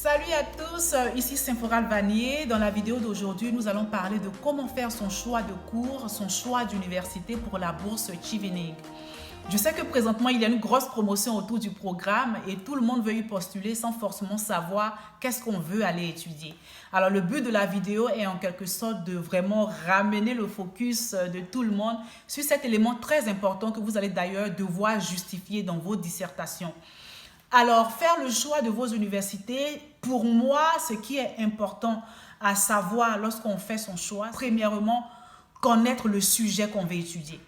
Salut à tous, ici Symphoral Vanier. Dans la vidéo d'aujourd'hui, nous allons parler de comment faire son choix de cours, son choix d'université pour la bourse Chevening. Je sais que présentement, il y a une grosse promotion autour du programme et tout le monde veut y postuler sans forcément savoir qu'est-ce qu'on veut aller étudier. Alors, le but de la vidéo est en quelque sorte de vraiment ramener le focus de tout le monde sur cet élément très important que vous allez d'ailleurs devoir justifier dans vos dissertations. Alors, faire le choix de vos universités, pour moi, ce qui est important à savoir lorsqu'on fait son choix, premièrement, connaître le sujet qu'on veut étudier.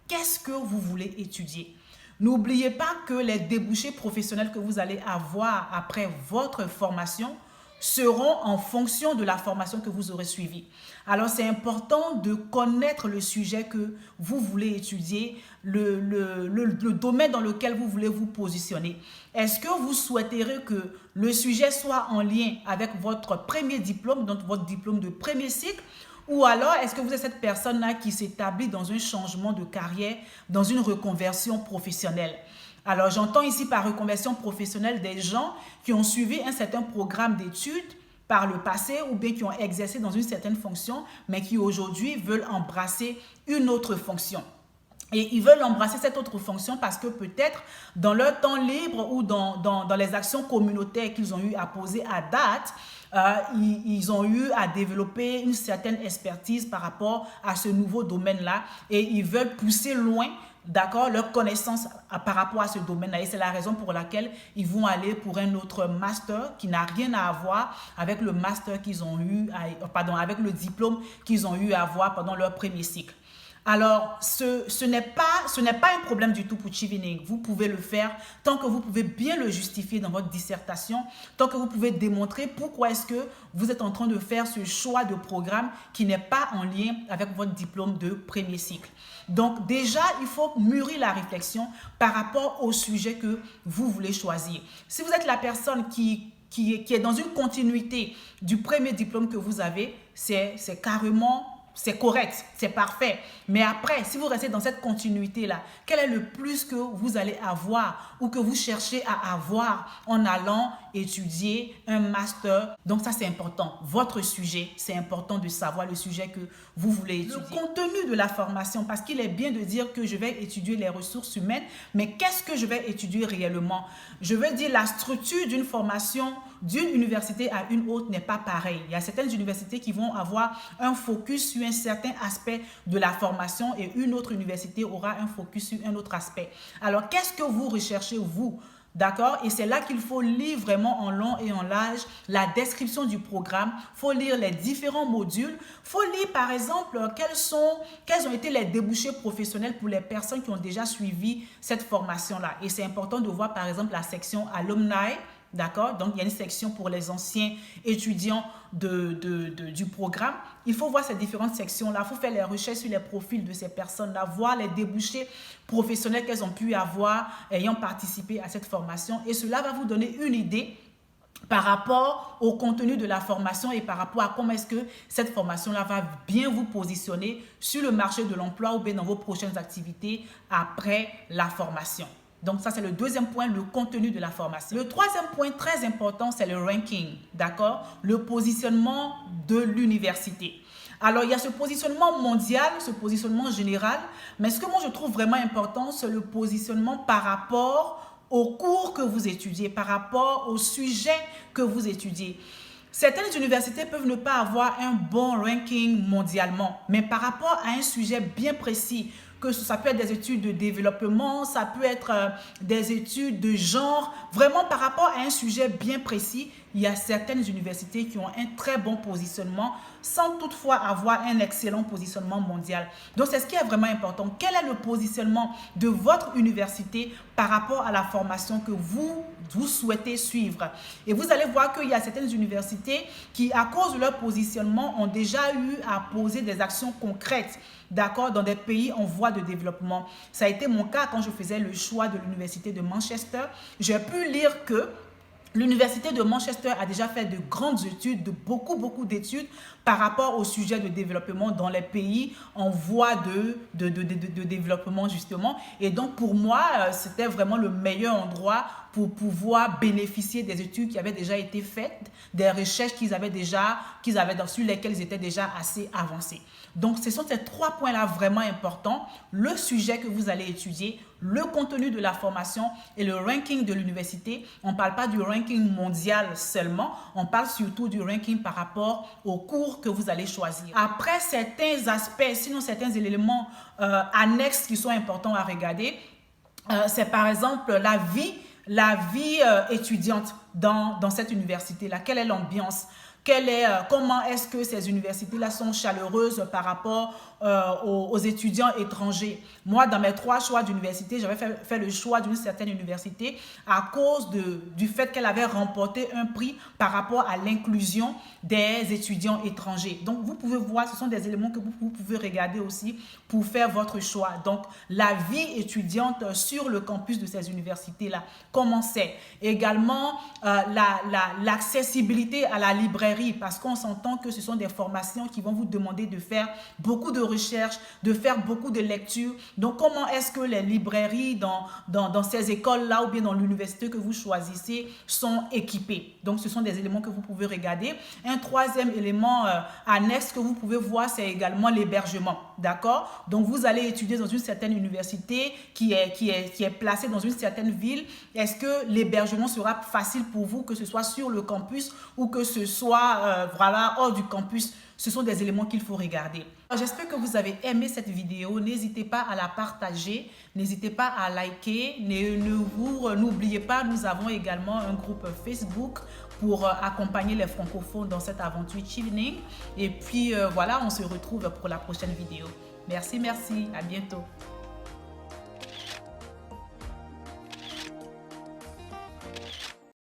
Qu'est-ce que vous voulez étudier? N'oubliez pas que les débouchés professionnels que vous allez avoir après votre formation seront en fonction de la formation que vous aurez suivie. Alors, c'est important de connaître le sujet que vous voulez étudier, le domaine dans lequel vous voulez vous positionner. Est-ce que vous souhaiterez que le sujet soit en lien avec votre premier diplôme, donc votre diplôme de premier cycle, ou alors est-ce que vous êtes cette personne-là qui s'établit dans un changement de carrière, dans une reconversion professionnelle? Alors, j'entends ici par reconversion professionnelle des gens qui ont suivi un certain programme d'études par le passé ou bien qui ont exercé dans une certaine fonction, mais qui aujourd'hui veulent embrasser une autre fonction. Et ils veulent embrasser cette autre fonction parce que peut-être dans leur temps libre ou dans les actions communautaires qu'ils ont eu à poser à date, ils ont eu à développer une certaine expertise par rapport à ce nouveau domaine-là et ils veulent pousser loin, d'accord, leur connaissance par rapport à ce domaine-là. Et c'est la raison pour laquelle ils vont aller pour un autre master qui n'a rien à voir avec le master qu'ils ont eu, avec le diplôme qu'ils ont eu à avoir pendant leur premier cycle. Alors, ce n'est pas un problème du tout pour Chevening. Vous pouvez le faire tant que vous pouvez bien le justifier dans votre dissertation, tant que vous pouvez démontrer pourquoi est-ce que vous êtes en train de faire ce choix de programme qui n'est pas en lien avec votre diplôme de premier cycle. Donc, déjà, il faut mûrir la réflexion par rapport au sujet que vous voulez choisir. Si vous êtes la personne qui est dans une continuité du premier diplôme que vous avez, c'est carrément... c'est correct, c'est parfait. Mais après, si vous restez dans cette continuité-là, quel est le plus que vous allez avoir ou que vous cherchez à avoir en allant étudier un master? Donc ça, c'est important. Votre sujet, c'est important de savoir le sujet que vous voulez étudier. Le contenu de la formation, parce qu'il est bien de dire que je vais étudier les ressources humaines, mais qu'est-ce que je vais étudier réellement? Je veux dire, la structure d'une formation d'une université à une autre n'est pas pareille. Il y a certaines universités qui vont avoir un focus sur un certain aspect de la formation et une autre université aura un focus sur un autre aspect. Alors, qu'est-ce que vous recherchez, vous? D'accord? Et c'est là qu'il faut lire vraiment en long et en large la description du programme. Il faut lire les différents modules. Il faut lire, par exemple, quels ont été les débouchés professionnels pour les personnes qui ont déjà suivi cette formation-là. Et c'est important de voir, par exemple, la section alumni. D'accord? Donc, il y a une section pour les anciens étudiants du programme. Il faut voir ces différentes sections-là. Il faut faire les recherches sur les profils de ces personnes-là, voir les débouchés professionnels qu'elles ont pu avoir ayant participé à cette formation. Et cela va vous donner une idée par rapport au contenu de la formation et par rapport à comment est-ce que cette formation-là va bien vous positionner sur le marché de l'emploi ou bien dans vos prochaines activités après la formation. Donc, ça, c'est le deuxième point, le contenu de la formation. Le troisième point très important, c'est le ranking, d'accord? Le positionnement de l'université. Alors, il y a ce positionnement mondial, ce positionnement général, mais ce que moi, je trouve vraiment important, c'est le positionnement par rapport aux cours que vous étudiez, par rapport au sujet que vous étudiez. Certaines universités peuvent ne pas avoir un bon ranking mondialement, mais par rapport à un sujet bien précis, que ça peut être des études de développement, ça peut être des études de genre. Vraiment, par rapport à un sujet bien précis, il y a certaines universités qui ont un très bon positionnement sans toutefois avoir un excellent positionnement mondial. Donc, c'est ce qui est vraiment important. Quel est le positionnement de votre université par rapport à la formation que vous souhaitez suivre? Et vous allez voir qu'il y a certaines universités qui, à cause de leur positionnement, ont déjà eu à poser des actions concrètes, d'accord, dans des pays en voie de développement. Ça a été mon cas quand je faisais le choix de l'université de Manchester. J'ai pu lire que l'université de Manchester a déjà fait de grandes études, beaucoup d'études par rapport au sujet de développement dans les pays en voie de développement justement. Et donc pour moi, c'était vraiment le meilleur endroit pour pouvoir bénéficier des études qui avaient déjà été faites, des recherches sur lesquelles ils étaient déjà assez avancés. Donc, ce sont ces 3 points-là vraiment importants. Le sujet que vous allez étudier, le contenu de la formation et le ranking de l'université. On ne parle pas du ranking mondial seulement, on parle surtout du ranking par rapport aux cours que vous allez choisir. Après, certains aspects, sinon certains éléments annexes qui sont importants à regarder, c'est par exemple la vie étudiante dans cette université-là. Quelle est l'ambiance? Comment est-ce que ces universités-là sont chaleureuses par rapport aux étudiants étrangers? Moi, dans mes 3 choix d'université, j'avais fait le choix d'une certaine université à cause du fait qu'elle avait remporté un prix par rapport à l'inclusion des étudiants étrangers. Donc, vous pouvez voir, ce sont des éléments que vous pouvez regarder aussi pour faire votre choix. Donc, la vie étudiante sur le campus de ces universités-là, comment c'est? Également, l'accessibilité à la librairie, parce qu'on s'entend que ce sont des formations qui vont vous demander de faire beaucoup de recherches, de faire beaucoup de lectures. Donc, comment est-ce que les librairies dans ces écoles-là ou bien dans l'université que vous choisissez sont équipées? Donc, ce sont des éléments que vous pouvez regarder. Un 3e élément annexe que vous pouvez voir, c'est également l'hébergement. D'accord? Donc, vous allez étudier dans une certaine université qui est placée dans une certaine ville. Est-ce que l'hébergement sera facile pour vous, que ce soit sur le campus ou que ce soit hors du campus? Ce sont des éléments qu'il faut regarder. J'espère que vous avez aimé cette vidéo. N'hésitez pas à la partager. N'hésitez pas à liker. N'oubliez pas, nous avons également un groupe Facebook pour accompagner les francophones dans cette aventure Chevening. Et puis voilà, on se retrouve pour la prochaine vidéo. Merci, à bientôt.